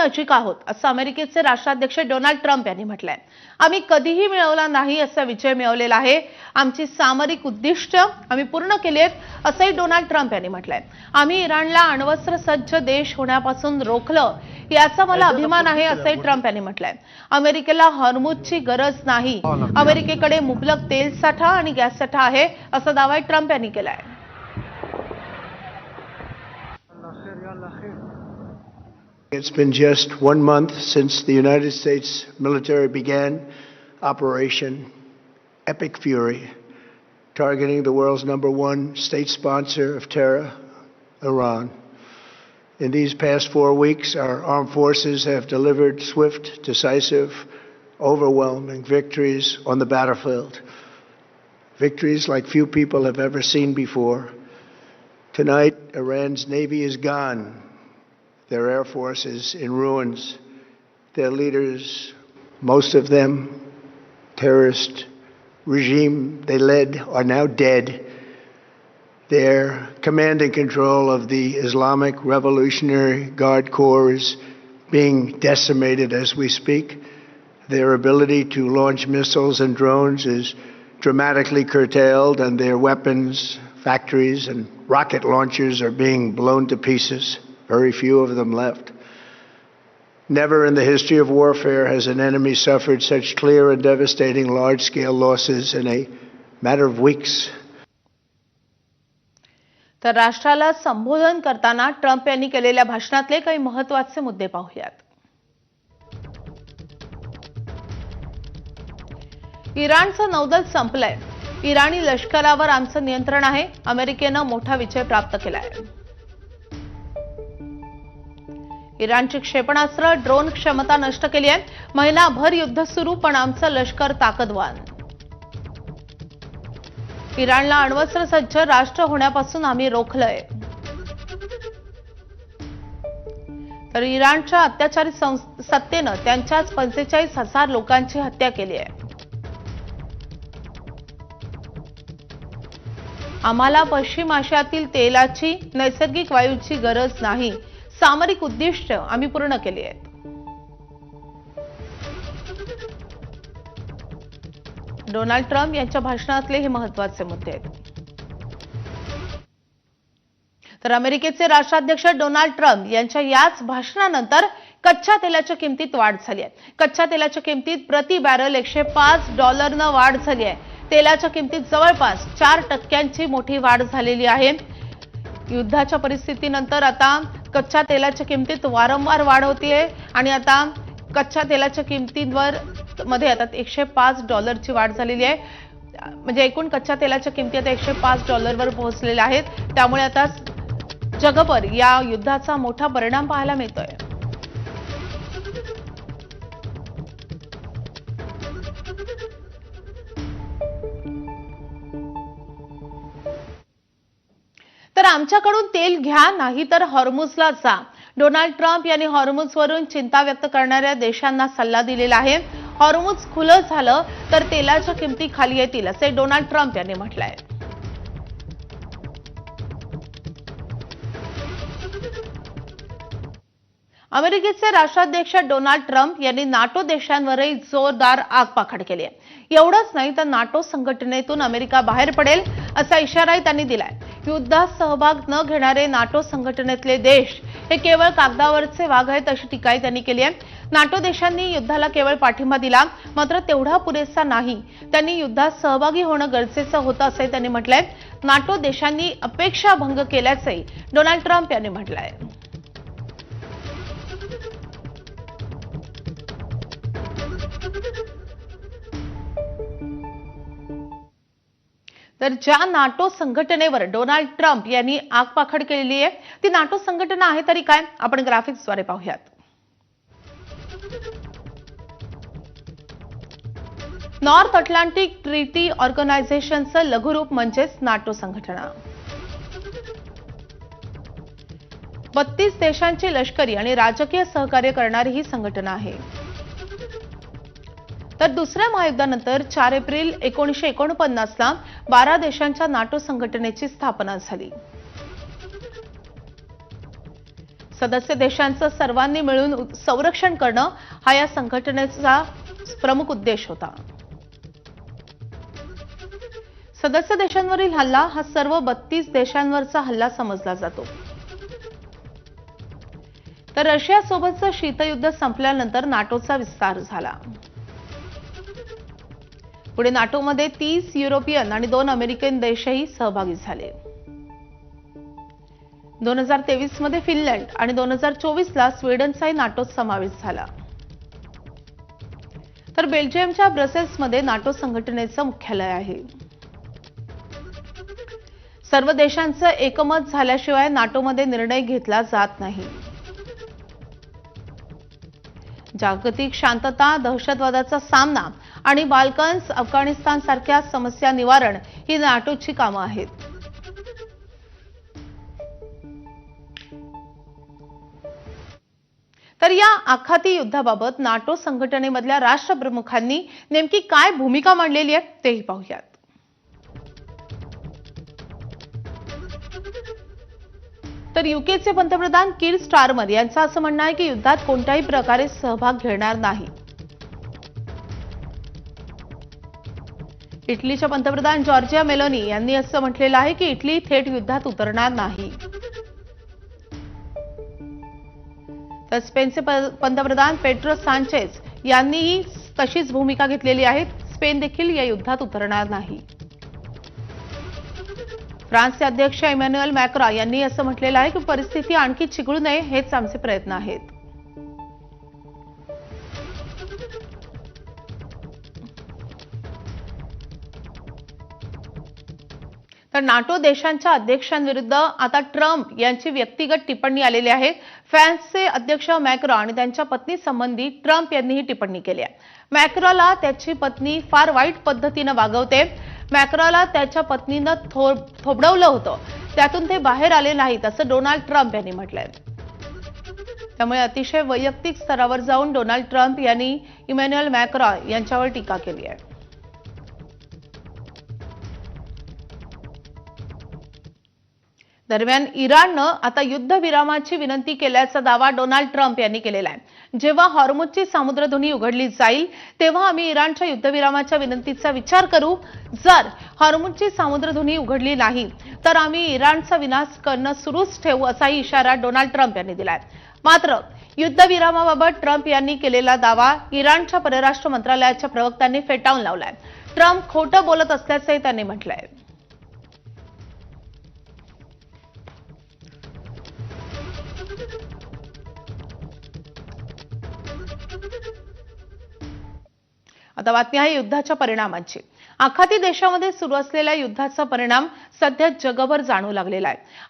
नजीक आहोत असं अमेरिकेचे राष्ट्राध्यक्ष डोनाल्ड ट्रम्प यांनी म्हटलंय। आम्ही कधीही मिळवला नाही असा विजय मिळवलेला आहे। आमची सामरिक उद्दिष्ट आम्ही पूर्ण केली आहेत असंही डोनाल्ड ट्रम्प यांनी म्हटलंय। आम्ही इराणला अण्वस्त्र सज्ज देश होण्यापासून रोखलं याचा मला अभिमान आहे असंही ट्रम्प यांनी म्हटलंय। अमेरिकेला हॉर्मुझची गरज नाही, अमेरिकेकडे मुबलक तेल साठा आणि गॅस साठा आहे असा दावा ट्रम्प यांनी केलाय। It's been just 1 month since the United States military began Operation Epic Fury, targeting the world's #1 state sponsor of terror, Iran. In these past 4 weeks, our armed forces have delivered swift, decisive, overwhelming victories on the battlefield. Victories like few people have ever seen before. Tonight, Iran's navy is gone. Their air force is in ruins. Their leaders, most of them terrorist regime they led, are now dead. Their command and control of the Islamic Revolutionary Guard Corps is being decimated as we speak. Their ability to launch missiles and drones is dramatically curtailed, and their weapons, factories, and rocket launchers are being blown to pieces. Very few of them left. Never in the history of warfare has an enemy suffered such clear and devastating large-scale losses in a matter of weeks. तर राष्ट्राला संबोधन करताना Trump यांनी केलेल्या भाषणातले काही महत्त्वाचे मुद्दे पाहूयात। इराणचं नौदल संपलंय। इराणी लष्करावर आमचं नियंत्रण आहे। अमेरिकेनं मोठा विजय प्राप्त केलाय। इराणची क्षेपणास्त्र ड्रोन क्षमता नष्ट केली आहे। महिनाभर युद्ध सुरू पण आमचं लष्कर ताकदवान। इराणला अण्वस्त्र सज्ज राष्ट्र होण्यापासून आम्ही रोखलंय। तर इराणच्या अत्याचारी सत्तेनं त्यांच्याच 45,000 लोकांची हत्या केली आहे। आम्हाला पश्चिम आशियातील तेलाची, नैसर्गिक वायूची गरज नाही। सामरिक उद्दिष्ट आम्ही पूर्ण केली आहेत। डोनाल्ड ट्रम्प यांच्या भाषणातले हे महत्त्वाचे मुद्दे आहेत। तर अमेरिकेचे राष्ट्राध्यक्ष डोनाल्ड ट्रम्प यांच्या याच भाषणानंतर कच्च्या तेलाच्या किमतीत वाढ झाली आहे। कच्च्या तेलाच्या किमतीत प्रति बॅरल $105 न वाढ झाली आहे। तेलाच्या किमतीत जवळपास 4% मोठी वाढ झालेली आहे। युद्धाच्या परिस्थितीनंतर आता कच्च्या तेलाच्या किमतीत वारंवार वाढ होतीये आणि आता कच्च्या तेलाच्या किमतींवर मध्ये आता $105 ची वाढ झालेली आहे। म्हणजे एकूण कच्च्या तेलाच्या किमती आता $105 वर पोहोचलेल्या आहेत। त्यामुळे आता जगभर या युद्धाचा मोठा परिणाम पाहायला मिळतोय। तर आमच्याकडून तेल घ्या नाही तर हॉर्मुझला जा। डोनाल्ड ट्रम्प यांनी हॉर्मुझवरून चिंता व्यक्त करणाऱ्या देशांना सल्ला दिलेला आहे। हॉर्मुझ खुलं झालं तर तेलाच्या किमती खाली येतील असे डोनाल्ड ट्रम्प यांनी म्हटलंय। अमेरिकेचे राष्ट्राध्यक्ष डोनाल्ड ट्रम्प यांनी नाटो देशांवरही जोरदार आगपाखड केली आहे। एवढंच नाही तर नाटो संघटनेतून अमेरिका बाहेर पडेल असा इशाराही त्यांनी दिलाय। युद्धात सहभाग न घेणारे नाटो संघटनेतले देश हे केवळ कागदावरचे वाघ आहेत अशी टीकाही त्यांनी केली आहे। नाटो देशांनी युद्धाला केवळ पाठिंबा दिला, मात्र तेवढा पुरेसा नाही। त्यांनी युद्धात सहभागी होणं गरजेचं होतं असंही त्यांनी म्हटलंय। नाटो देशांनी अपेक्षा भंग केल्याचंही डोनाल्ड ट्रम्प यांनी म्हटलंय। तर ज्या नाटो संघटनेवर डोनाल्ड ट्रम्प यांनी आगपाखड केलेली आहे ती नाटो संघटना आहे तरी काय, आपण ग्राफिक्सद्वारे पाहूयात। नॉर्थ अटलांटिक ट्रीटी ऑर्गनायझेशनचं लघुरूप म्हणजेच नाटो संघटना। 32 देशांची लष्करी आणि राजकीय सहकार्य करणारी ही संघटना आहे। तर दुसऱ्या महायुद्धानंतर 4 एप्रिल 1949 ला 12 देशांच्या नाटो संघटनेची स्थापना झाली। सदस्य देशांचं सर्वांनी मिळून संरक्षण करणं हा या संघटनेचा प्रमुख उद्देश होता. सदस्य देशांवरील हल्ला हा सर्व 32 देशांवरचा हल्ला समजला जातो. तर रशियासोबतचं शीतयुद्ध संपल्यानंतर नाटोचा विस्तार झाला. पुढे नाटोमध्ये 30 युरोपियन आणि 2 अमेरिकन देशही सहभागी झाले. 2023 मध्ये फिनलंड आणि 2024 ला स्वीडनचाही नाटोत समावेश झाला. तर बेल्जियमच्या ब्रसेल्समध्ये नाटो संघटनेचं मुख्यालय आहे. सर्व देशांचं एकमत झाल्याशिवाय नाटोमध्ये निर्णय घेतला जात नाही. जागतिक शांतता, दहशतवादाचा सामना आणि बाल्कन्स, अफगाणिस्तान सारख्या समस्या निवारण ही नाटोची कामं आहेत. तर या आखाती युद्धाबाबत नाटो संघटनेमधल्या राष्ट्रप्रमुखांनी नेमकी काय भूमिका मांडलेली आहे तेही पाहूयात. तर युकेचे पंतप्रधान कीर स्टारमर यांचं असं म्हणणं आहे की युद्धात कोणत्याही प्रकारे सहभाग घेणार नाही. इटलीच्या पंतप्रधान जॉर्जिया मेलोनी यांनी असं म्हटलेलं आहे की इटली थेट युद्धात उतरणार नाही. तर स्पेनचे पंतप्रधान पेड्रो सांचेज यांनीही तशीच भूमिका घेतलेली आहे. स्पेन देखील या युद्धात उतरणार नाही. फ्रान्सचे अध्यक्ष इमॅन्युएल मॅक्रॉन यांनी असं म्हटलेलं आहे की परिस्थिती आणखी चिघळू नये हेच आमचे प्रयत्न आहेत. तर नाटो देशांच्या अध्यक्षांविरुद्ध आता ट्रम्प यांची व्यक्तिगत टिप्पणी आलेली आहे. फ्रान्सचे अध्यक्ष मॅक्रॉन आणि त्यांच्या पत्नी संबंधी ट्रम्प यांनी ही टिप्पणी केली आहे. मॅक्रॉनला त्याची पत्नी फार वाईट पद्धतीने वागवते. मॅक्रॉनला त्याच्या पत्नीनं थोबडवलं होतं, त्यातून ते बाहेर आले नाहीत असं डोनाल्ड ट्रम्प यांनी म्हटलंय. त्यामुळे अतिशय वैयक्तिक स्तरावर जाऊन डोनाल्ड ट्रम्प यांनी इमॅन्युएल मॅक्रॉन यांच्यावर टीका केली आहे. दरम्यान इराणनं आता युद्धविरामाची विनंती केल्याचा दावा डोनाल्ड ट्रम्प यांनी केलेला आहे. जेव्हा हॉर्मुझची सामुद्रधुनी उघडली जाईल तेव्हा आम्ही इराणच्या युद्धविरामाच्या विनंतीचा विचार करू. जर हॉर्मुझची सामुद्रधुनी उघडली नाही तर आम्ही इराणचा विनाश करणं सुरूच ठेवू असाही इशारा डोनाल्ड ट्रम्प यांनी दिलाय. मात्र युद्धविरामाबाबत ट्रम्प यांनी केलेला दावा इराणच्या परराष्ट्र मंत्रालयाच्या प्रवक्त्यांनी फेटाळून लावलाय. ट्रम्प खोटं बोलत असल्याचंही त्यांनी म्हटलंय. आता बातमी आहे युद्धाच्या परिणामांची. आखाती देशामध्ये सुरू असलेल्या युद्धाचा परिणाम सध्या जगभर जाणवू लागलेला आहे.